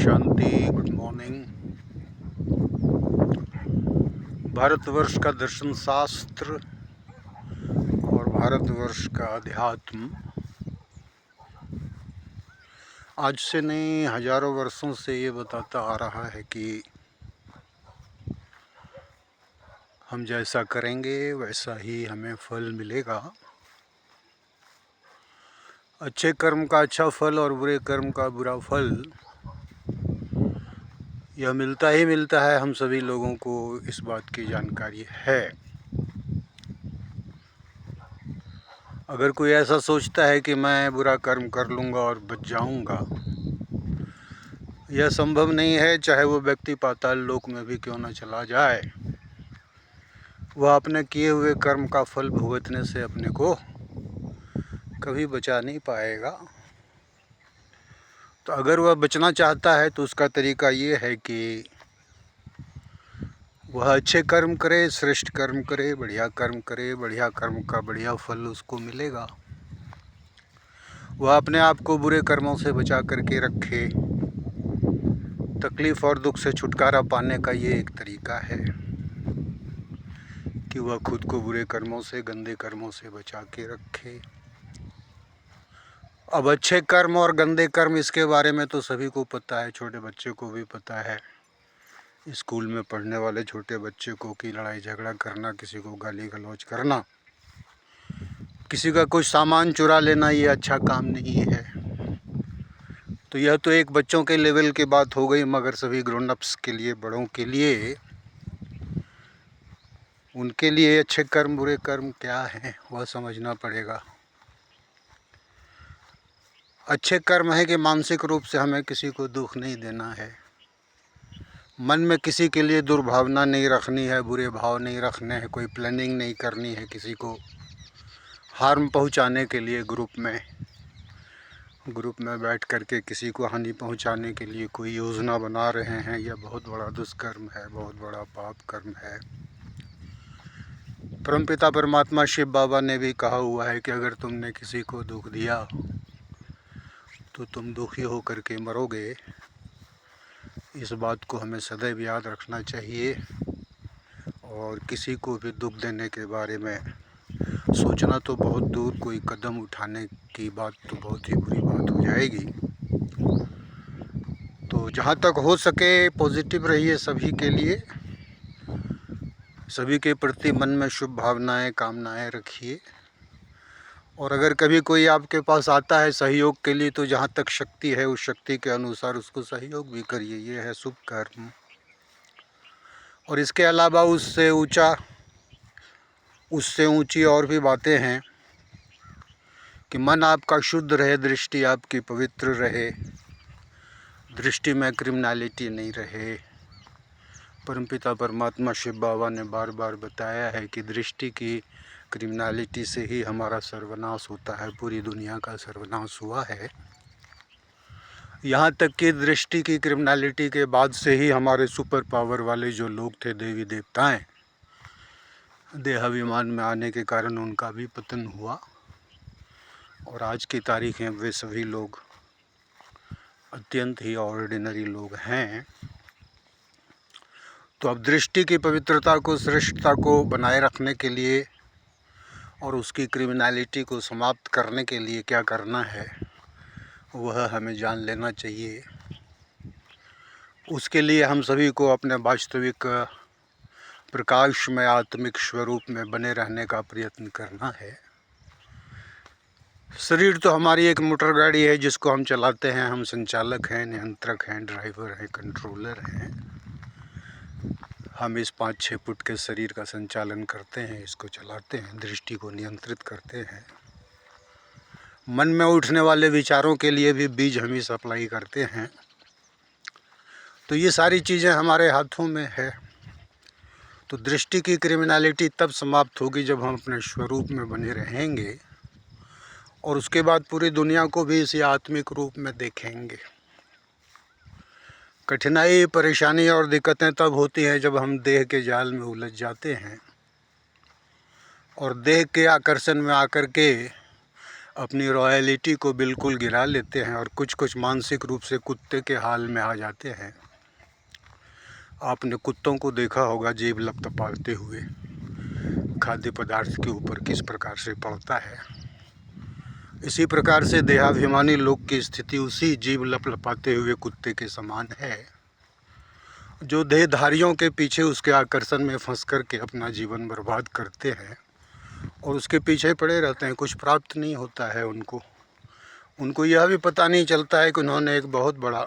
शांति। Good morning. Bharatvarsh का दर्शन शास्त्र और भारतवर्ष का अध्यात्म आज से नहीं, हजारों वर्षों से ये बताता आ रहा है कि हम जैसा करेंगे वैसा ही हमें फल मिलेगा। अच्छे कर्म का अच्छा फल और बुरे कर्म का बुरा फल यह मिलता ही मिलता है। हम सभी लोगों को इस बात की जानकारी है। अगर कोई ऐसा सोचता है कि मैं बुरा कर्म कर लूँगा और बच जाऊँगा, यह संभव नहीं है। चाहे वो व्यक्ति पाताल लोक में भी क्यों न चला जाए, वह अपने किए हुए कर्म का फल भुगतने से अपने को कभी बचा नहीं पाएगा। तो अगर वह बचना चाहता है तो उसका तरीका ये है कि वह अच्छे कर्म करे, श्रेष्ठ कर्म करे, बढ़िया कर्म करे। बढ़िया कर्म का बढ़िया फल उसको मिलेगा। वह अपने आप को बुरे कर्मों से बचा करके रखे। तकलीफ़ और दुख से छुटकारा पाने का ये एक तरीका है कि वह खुद को बुरे कर्मों से, गंदे कर्मों से बचा के रखे। अब अच्छे कर्म और गंदे कर्म, इसके बारे में तो सभी को पता है। छोटे बच्चे को भी पता है। स्कूल में पढ़ने वाले छोटे बच्चे को कि लड़ाई झगड़ा करना, किसी को गाली गलौज करना, किसी का कुछ सामान चुरा लेना, ये अच्छा काम नहीं है। तो यह तो एक बच्चों के लेवल की बात हो गई, मगर सभी ग्रोन अप्स के लिए, बड़ों के लिए, उनके लिए अच्छे कर्म बुरे कर्म क्या हैं वह समझना पड़ेगा। अच्छे कर्म है कि मानसिक रूप से हमें किसी को दुख नहीं देना है, मन में किसी के लिए दुर्भावना नहीं रखनी है, बुरे भाव नहीं रखने हैं, कोई प्लानिंग नहीं करनी है किसी को हार्म पहुंचाने के लिए। ग्रुप में बैठ करके किसी को हानि पहुंचाने के लिए कोई योजना बना रहे हैं, यह बहुत बड़ा दुष्कर्म है, बहुत बड़ा पाप कर्म है। परमपिता परमात्मा शिव बाबा ने भी कहा हुआ है कि अगर तुमने किसी को दुख दिया तो तुम दुखी होकर के मरोगे। इस बात को हमें सदैव याद रखना चाहिए। और किसी को भी दुख देने के बारे में सोचना तो बहुत दूर, कोई कदम उठाने की बात तो बहुत ही बुरी बात हो जाएगी। तो जहाँ तक हो सके पॉजिटिव रहिए सभी के लिए, सभी के प्रति मन में शुभ भावनाएं, कामनाएं रखिए। और अगर कभी कोई आपके पास आता है सहयोग के लिए, तो जहाँ तक शक्ति है उस शक्ति के अनुसार उसको सहयोग भी करिए। ये है शुभ कर्म। और इसके अलावा उससे ऊंची और भी बातें हैं कि मन आपका शुद्ध रहे, दृष्टि आपकी पवित्र रहे, दृष्टि में क्रिमिनलिटी नहीं रहे। परमपिता परमात्मा शिव बाबा ने बार बार बताया है कि दृष्टि की क्रिमिनलिटी से ही हमारा सर्वनाश होता है, पूरी दुनिया का सर्वनाश हुआ है। यहाँ तक कि दृष्टि की क्रिमिनलिटी के बाद से ही हमारे सुपर पावर वाले जो लोग थे, देवी देवताएं, देहाभिमान में आने के कारण उनका भी पतन हुआ। और आज की तारीख में वे सभी लोग अत्यंत ही ऑर्डिनरी लोग हैं। तो अब दृष्टि की पवित्रता को, श्रेष्ठता को बनाए रखने के लिए और उसकी क्रिमिनलिटी को समाप्त करने के लिए क्या करना है वह हमें जान लेना चाहिए। उसके लिए हम सभी को अपने वास्तविक प्रकाश में, आत्मिक स्वरूप में बने रहने का प्रयत्न करना है। शरीर तो हमारी एक मोटर गाड़ी है जिसको हम चलाते हैं। हम संचालक हैं, नियंत्रक हैं, ड्राइवर हैं, कंट्रोलर हैं। हम इस 5-6 फुट के शरीर का संचालन करते हैं, इसको चलाते हैं, दृष्टि को नियंत्रित करते हैं। मन में उठने वाले विचारों के लिए भी बीज हम ही सप्लाई करते हैं। तो ये सारी चीज़ें हमारे हाथों में है। तो दृष्टि की क्रिमिनलिटी तब समाप्त होगी जब हम अपने स्वरूप में बने रहेंगे और उसके बाद पूरी दुनिया को भी इसी आत्मिक रूप में देखेंगे। कठिनाई, परेशानी और दिक्कतें तब होती हैं जब हम देह के जाल में उलझ जाते हैं और देह के आकर्षण में आकर के अपनी रॉयलिटी को बिल्कुल गिरा लेते हैं और कुछ कुछ मानसिक रूप से कुत्ते के हाल में आ जाते हैं। आपने कुत्तों को देखा होगा जीभ लपलपाते हुए खाद्य पदार्थ के ऊपर किस प्रकार से पड़ता है। इसी प्रकार से देहाभिमानी लोग की स्थिति उसी जीभ लपलपाते हुए कुत्ते के समान है, जो देहधारियों के पीछे उसके आकर्षण में फंस कर के अपना जीवन बर्बाद करते हैं और उसके पीछे पड़े रहते हैं। कुछ प्राप्त नहीं होता है उनको यह भी पता नहीं चलता है कि उन्होंने एक बहुत बड़ा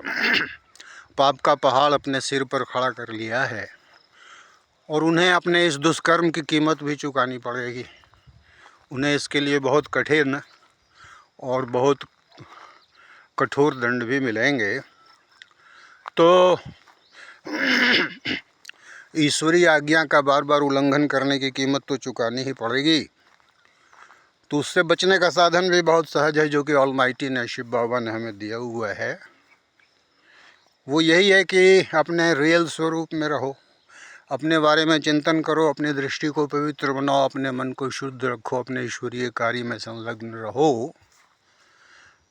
पाप का पहाड़ अपने सिर पर खड़ा कर लिया है और उन्हें अपने इस दुष्कर्म की कीमत भी चुकानी पड़ेगी। उन्हें इसके लिए बहुत कठिन और बहुत कठोर दंड भी मिलेंगे। तो ईश्वरीय आज्ञा का बार बार उल्लंघन करने की कीमत तो चुकानी ही पड़ेगी। तो उससे बचने का साधन भी बहुत सहज है, जो कि ऑलमाइटी ने, शिव बाबा ने हमें दिया हुआ है। वो यही है कि अपने रियल स्वरूप में रहो, अपने बारे में चिंतन करो, अपनी दृष्टि को पवित्र बनाओ, अपने मन को शुद्ध रखो, अपने ईश्वरीय कार्य में संलग्न रहो।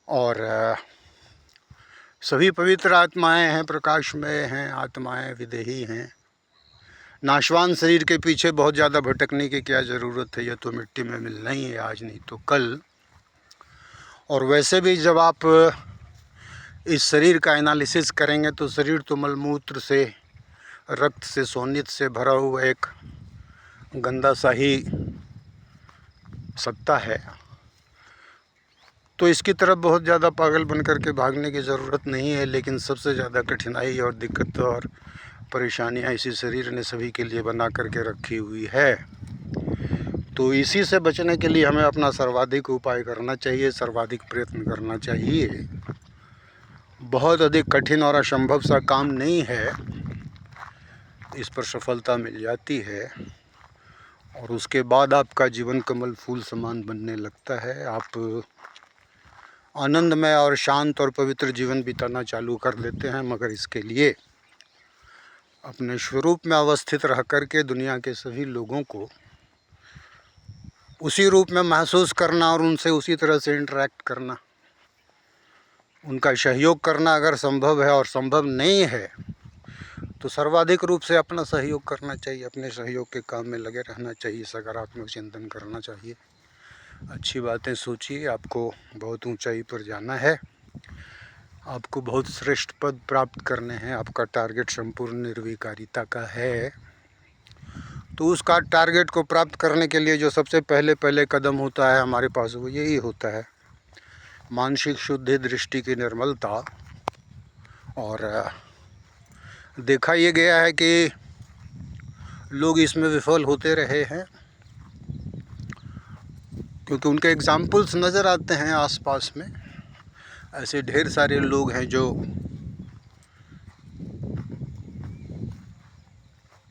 और सभी पवित्र आत्माएं हैं, प्रकाशमय हैं, आत्माएं विदेही हैं। नाशवान शरीर के पीछे बहुत ज़्यादा भटकने की क्या ज़रूरत है, यह तो मिट्टी में मिलना ही है, आज नहीं तो कल। और वैसे भी जब आप इस शरीर का एनालिसिस करेंगे तो शरीर तो मलमूत्र से, रक्त से, सोनित से भरा हुआ एक गंदा सा ही सत्ता है। तो इसकी तरफ बहुत ज़्यादा पागल बन करके भागने की ज़रूरत नहीं है। लेकिन सबसे ज़्यादा कठिनाई और दिक्कत और परेशानियाँ इसी शरीर ने सभी के लिए बना करके रखी हुई है। तो इसी से बचने के लिए हमें अपना सर्वाधिक उपाय करना चाहिए, सर्वाधिक प्रयत्न करना चाहिए। बहुत अधिक कठिन और असंभव सा काम नहीं है, इस पर सफलता मिल जाती है और उसके बाद आपका जीवन कमल फूल समान बनने लगता है। आप आनंदमय और शांत और पवित्र जीवन बिताना चालू कर देते हैं। मगर इसके लिए अपने स्वरूप में अवस्थित रह करके दुनिया के सभी लोगों को उसी रूप में महसूस करना और उनसे उसी तरह से इंटरेक्ट करना, उनका सहयोग करना अगर संभव है, और संभव नहीं है तो सर्वाधिक रूप से अपना सहयोग करना चाहिए, अपने सहयोग के काम में लगे रहना चाहिए, सकारात्मक चिंतन करना चाहिए, अच्छी बातें सोचिए। आपको बहुत ऊंचाई पर जाना है, आपको बहुत श्रेष्ठ पद प्राप्त करने हैं, आपका टारगेट संपूर्ण निर्विकारिता का है। तो उस टारगेट को प्राप्त करने के लिए जो सबसे पहले कदम होता है हमारे पास, वो यही होता है मानसिक शुद्धि, दृष्टि की निर्मलता। और देखा ये गया है कि लोग इसमें विफल होते रहे हैं, क्योंकि उनके एग्जाम्पल्स नज़र आते हैं आसपास में। ऐसे ढेर सारे लोग हैं जो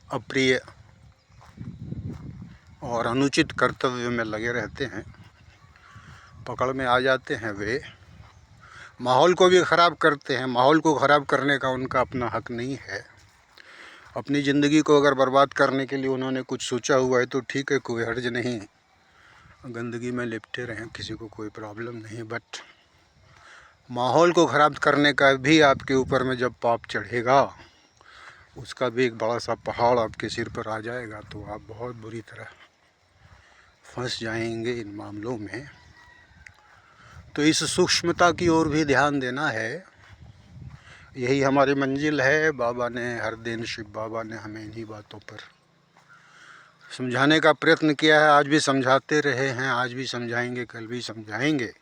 अप्रिय और अनुचित कर्तव्य में लगे रहते हैं, पकड़ में आ जाते हैं। वे माहौल को भी ख़राब करते हैं। माहौल को ख़राब करने का उनका अपना हक नहीं है। अपनी ज़िंदगी को अगर बर्बाद करने के लिए उन्होंने कुछ सोचा हुआ है तो ठीक है, कोई हर्ज नहीं, गंदगी में लिपटे रहें, किसी को कोई प्रॉब्लम नहीं। बट माहौल को ख़राब करने का भी आपके ऊपर में जब पाप चढ़ेगा, उसका भी एक बड़ा सा पहाड़ आपके सिर पर आ जाएगा, तो आप बहुत बुरी तरह फंस जाएंगे इन मामलों में। तो इस सूक्ष्मता की ओर भी ध्यान देना है, यही हमारी मंजिल है। बाबा ने हर दिन, शिव बाबा ने हमें इन्हीं बातों पर समझाने का प्रयत्न किया है। आज भी समझाते रहे हैं, आज भी समझाएंगे, कल भी समझाएंगे।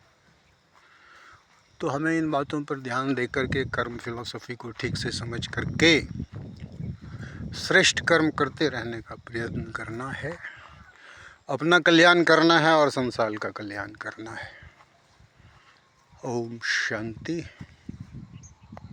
तो हमें इन बातों पर ध्यान दे करके कर्म फिलॉसफी को ठीक से समझ करके श्रेष्ठ कर्म करते रहने का प्रयत्न करना है, अपना कल्याण करना है और संसार का कल्याण करना है। ओम शांति।